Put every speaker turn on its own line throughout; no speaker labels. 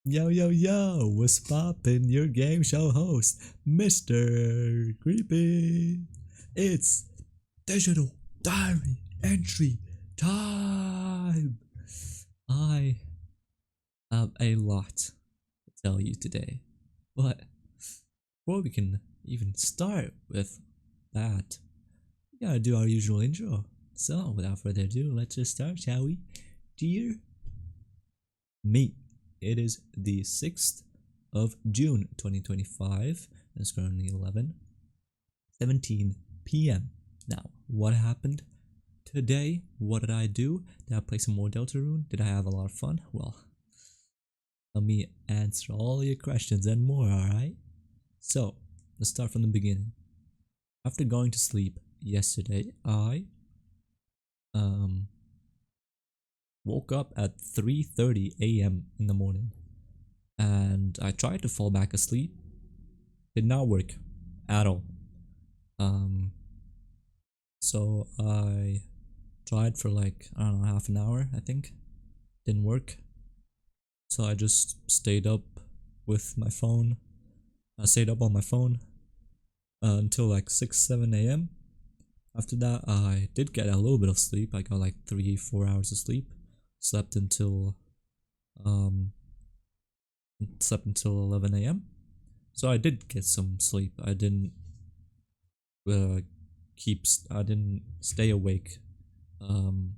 Yo, yo, yo, what's poppin'? Your game show host, Mr. Creepy. It's digital diary entry time. I have a lot to tell you today, but before we can even start with that, we gotta do our usual intro. So, without further ado, let's just start, shall we? Dear me, it is the 6th of June 2025. It's currently 11:17 p.m. Now, what happened today? What did I do? Did I play some more Deltarune? Did I have a lot of fun? Well, let me answer all your questions and more, alright? So, let's start from the beginning. After going to sleep yesterday, I woke up at 3:30 a.m. in the morning, and I tried to fall back asleep. Did not work at all. So I tried for like, I don't know, half an hour, I think. Didn't work. So I just stayed up with my phone. I stayed up on my phone until like 6, 7 a.m. After that, I did get a little bit of sleep. I got like 3-4 hours of sleep. Slept until 11 a.m. So I did get some sleep. I didn't I didn't stay awake from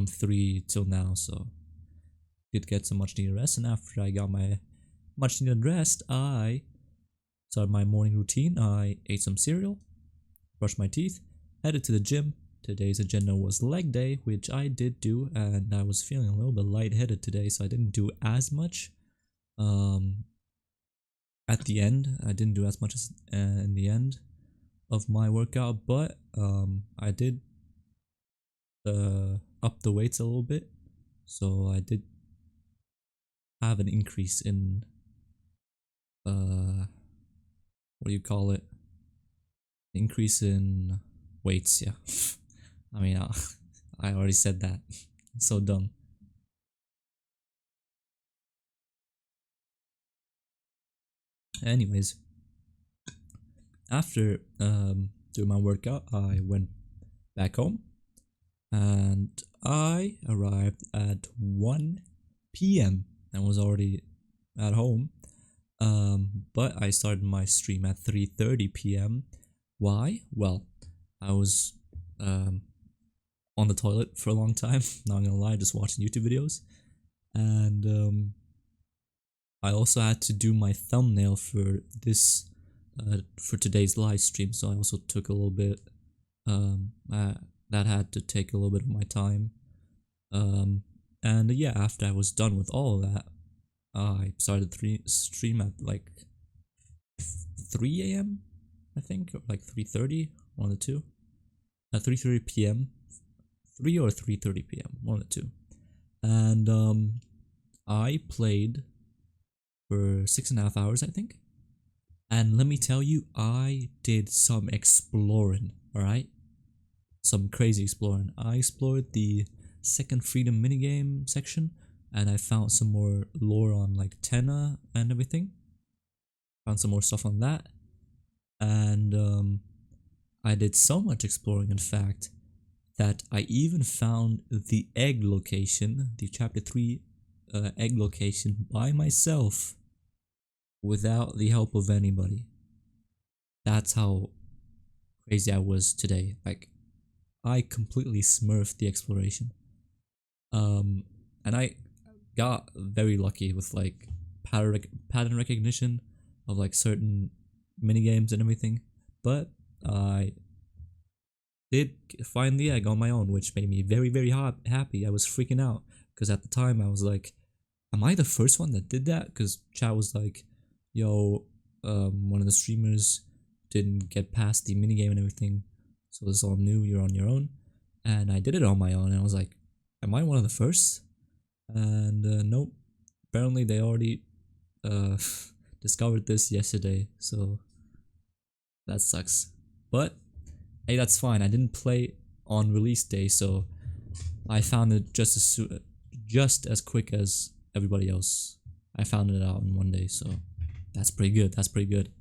3 till now, so did get some much needed rest. And after I got my much needed rest, I started my morning routine. I ate some cereal, brushed my teeth, headed to the gym. Today's agenda was leg day, which I did do, and I was feeling a little bit lightheaded today, so I didn't do as much. At the end, I didn't do as much as in the end of my workout, but I did up the weights a little bit, so I did have an increase in what do you call it? Increase in weights, yeah. I mean, I already said that. So dumb. Anyways, after doing my workout, I went back home, and I arrived at 1 p.m. and was already at home. But I started my stream at 3:30 p.m. Why? Well, I was on the toilet for a long time, not gonna lie, just watching YouTube videos. And I also had to do my thumbnail for this for today's live stream, so I also took a little bit that had to take a little bit of my time. And yeah, after I was done with all of that, I started stream at like 3 a.m. I think, or like 3:30, one of the two. At 3:30 p.m. 3 or 3:30 p.m. one of the two. And I played for 6.5 hours, I think. And let me tell you, I did some exploring, alright? Some crazy exploring. I explored the second freedom minigame section, and I found some more lore on like Tenna and everything. Found some more stuff on that. And I did so much exploring, in fact, that I even found the egg location, the chapter 3 egg location, by myself without the help of anybody. That's how crazy I was today. Like, I completely smurfed the exploration. And I got very lucky with like pattern recognition of like certain minigames and everything, but I did find the egg on my own, which made me very, very happy. I was freaking out because at the time I was like, am I the first one that did that? Because chat was like, yo, one of the streamers didn't get past the minigame and everything, so it's all new, you're on your own. And I did it on my own, and I was like, am I one of the first? And nope, apparently they already discovered this yesterday, so that sucks. But hey, that's fine. I didn't play on release day, so I found it just as quick as everybody else. I found it out in one day, so that's pretty good. That's pretty good.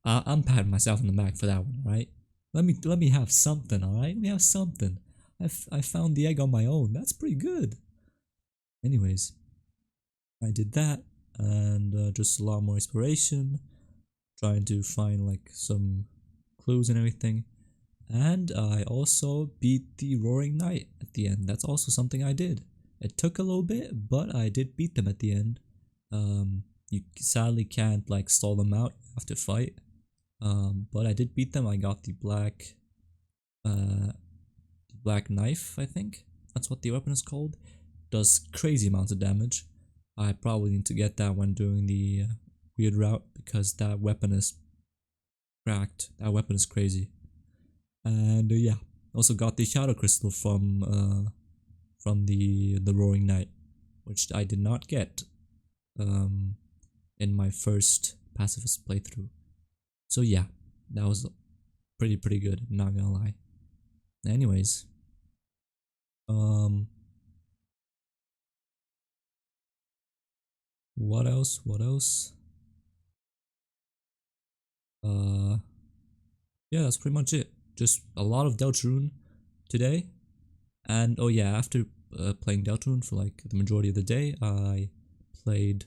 I'm patting myself on the back for that one. All right. Let me have something. All right. Let me have something. I found the egg on my own. That's pretty good. Anyways, I did that and just a lot more exploration, trying to find like some clues and everything. And I also beat the Roaring Knight at the end. That's also something I did. It took a little bit, but I did beat them at the end. You sadly can't like stall them out. You have to fight. But I did beat them. I got the black knife. I think that's what the weapon is called. Does crazy amounts of damage. I probably need to get that when doing the weird route because that weapon is cracked. That weapon is crazy. And yeah, also got the shadow crystal from the Roaring Knight, which I did not get in my first pacifist playthrough. So yeah, that was pretty good, not gonna lie. Anyways, what else? Yeah, that's pretty much it. Just a lot of Deltarune today. And oh yeah, after playing Deltarune for like the majority of the day, I played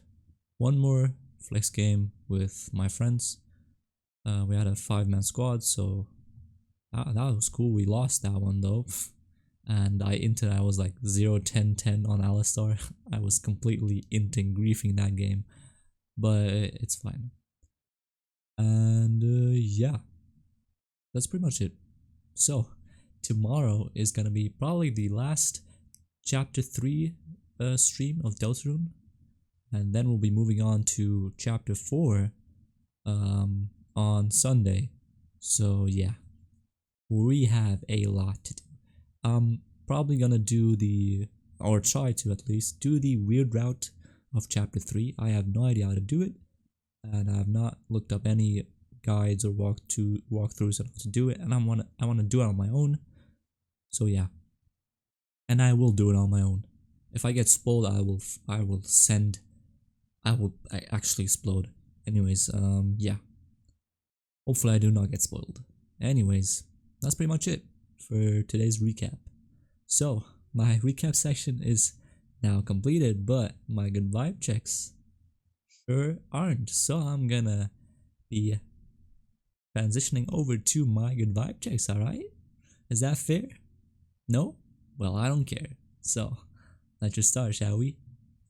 one more flex game with my friends. We had a 5-man squad, so that was cool. We lost that one though. And I was like 0-10-10 on Alistar. I was completely inting griefing that game. But it's fine. And yeah, that's pretty much it. So tomorrow is gonna be probably the last chapter 3 stream of Deltarune, and then we'll be moving on to chapter 4 on Sunday. So yeah, we have a lot to do. I'm probably gonna do or try to at least do the weird route of chapter 3. I have no idea how to do it, and I have not looked up any guides or walkthroughs on how to do it, and I wanna do it on my own. So yeah, and I will do it on my own. If I get spoiled, I will actually explode. Anyways, yeah. Hopefully I do not get spoiled. Anyways, that's pretty much it for today's recap. So my recap section is now completed, but my good vibe checks sure aren't. So I'm gonna be transitioning over to my good vibe checks. All right, is that fair? No? Well, I don't care. So let's just start, shall we?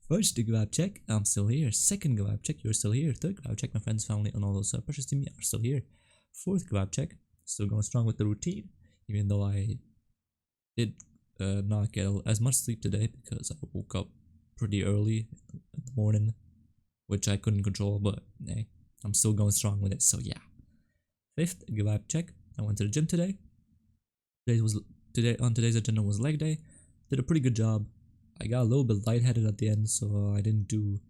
First good vibe check, I'm still here. Second good vibe check, you're still here. Third good vibe check, my friends, family, and all those precious to me are still here. Fourth good vibe check, still going strong with the routine, even though I did not get as much sleep today because I woke up pretty early in the morning, which I couldn't control, but hey, I'm still going strong with it, so yeah. Fifth good vibe check, I went to the gym today. Today's agenda was leg day. Did a pretty good job. I got a little bit lightheaded at the end, so I didn't do.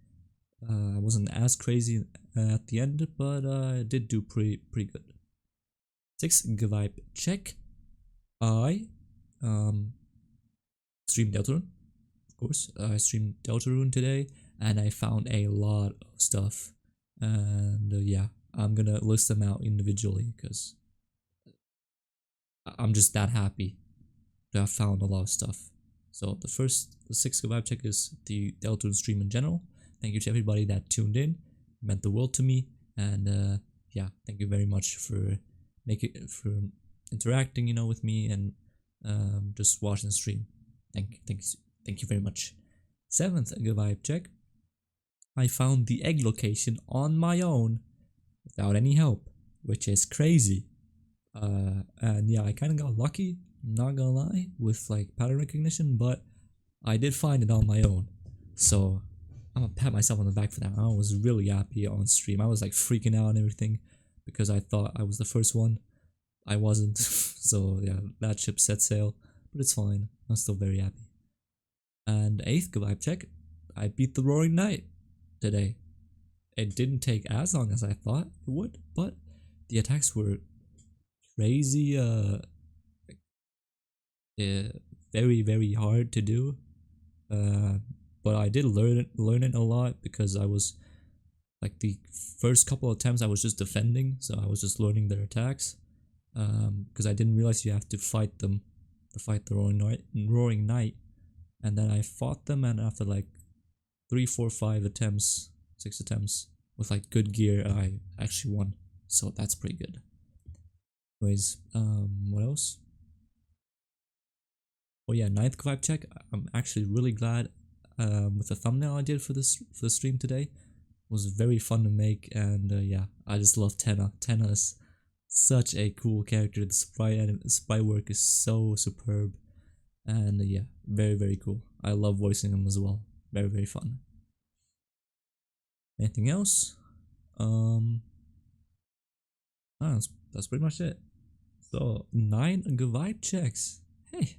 I wasn't as crazy at the end, but I did do pretty good. Sixth good vibe check. I streamed Deltarune, of course. I streamed Deltarune today, and I found a lot of stuff. And yeah, I'm gonna list them out individually because I'm just that happy to have found a lot of stuff. So the sixth good vibe check is the Deltarune stream in general. Thank you to everybody that tuned in. It meant the world to me, and yeah, thank you very much for interacting, with me and just watching the stream. Thank you very much. Seventh good vibe check. I found the egg location on my own without any help, which is crazy. And yeah, I kind of got lucky. Not gonna lie, with like pattern recognition, but I did find it on my own, so I'm gonna pat myself on the back for that. I was really happy on stream. I was like freaking out and everything because I thought I was the first one. I wasn't, so yeah, that ship set sail, but it's fine. I'm still very happy. And eighth good vibe check, I beat the Roaring Knight today. It didn't take as long as I thought it would, but the attacks were crazy. Very hard to do. but I did learn it a lot because I was like the first couple of attempts I was just defending, so I was just learning their attacks. Because I didn't realize you have to fight them, to fight the roaring knight, and then I fought them, and after like 3, 4, 5 attempts, 6 attempts with like good gear, I actually won. So that's pretty good. Anyways, what else? Oh yeah, ninth vibe check. I'm actually really glad with the thumbnail I did for the stream today. It was very fun to make, and yeah, I just love Tenna. Tenna is such a cool character. The sprite work is so superb, and yeah, very cool. I love voicing him as well. Very fun. Anything else? That's pretty much it. So 9 good vibe checks. Hey,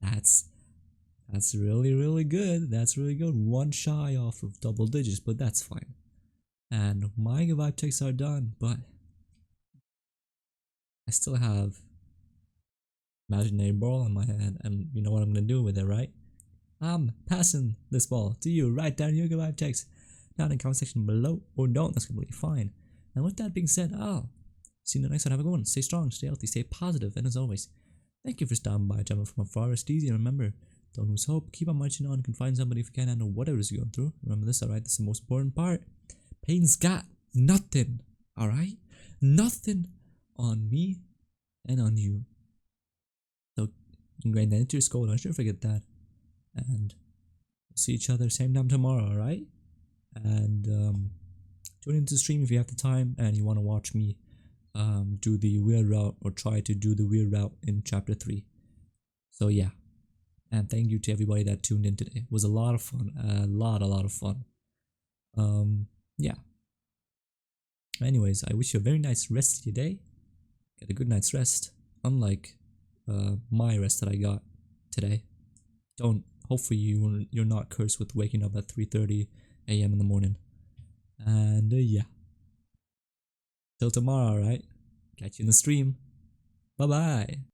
that's really good. That's really good. One shy off of double digits, but that's fine. And my good vibe checks are done, but I still have imaginary ball in my hand, and you know what I'm gonna do with it, right? I'm passing this ball to you. Write down your good vibe checks down in the comment section below, or don't. That's completely fine. And with that being said, I'll see you in the next one. Have a good one. Stay strong, stay healthy, stay positive, and as always, thank you for stopping by, jumping from afar. It's easy. And remember, don't lose hope. Keep on marching on. You can find somebody if you can't handle whatever is going through. Remember this, alright? This is the most important part. Pain's got nothing, alright? Nothing on me and on you. So ingrain that into your skull. Don't you forget that. And we'll see each other same time tomorrow, alright? And tune into the stream if you have the time and you want to watch me do the weird route, or try to do the weird route in chapter 3. So yeah, and thank you to everybody that tuned in today. It was a lot of fun, a lot of fun. Yeah, anyways, I wish you a very nice rest of your day. Get a good night's rest, unlike my rest that I got today. Hopefully you're not cursed with waking up at 3:30 a.m. in the morning. And yeah, till tomorrow, alright? Catch you in the stream. Bye bye.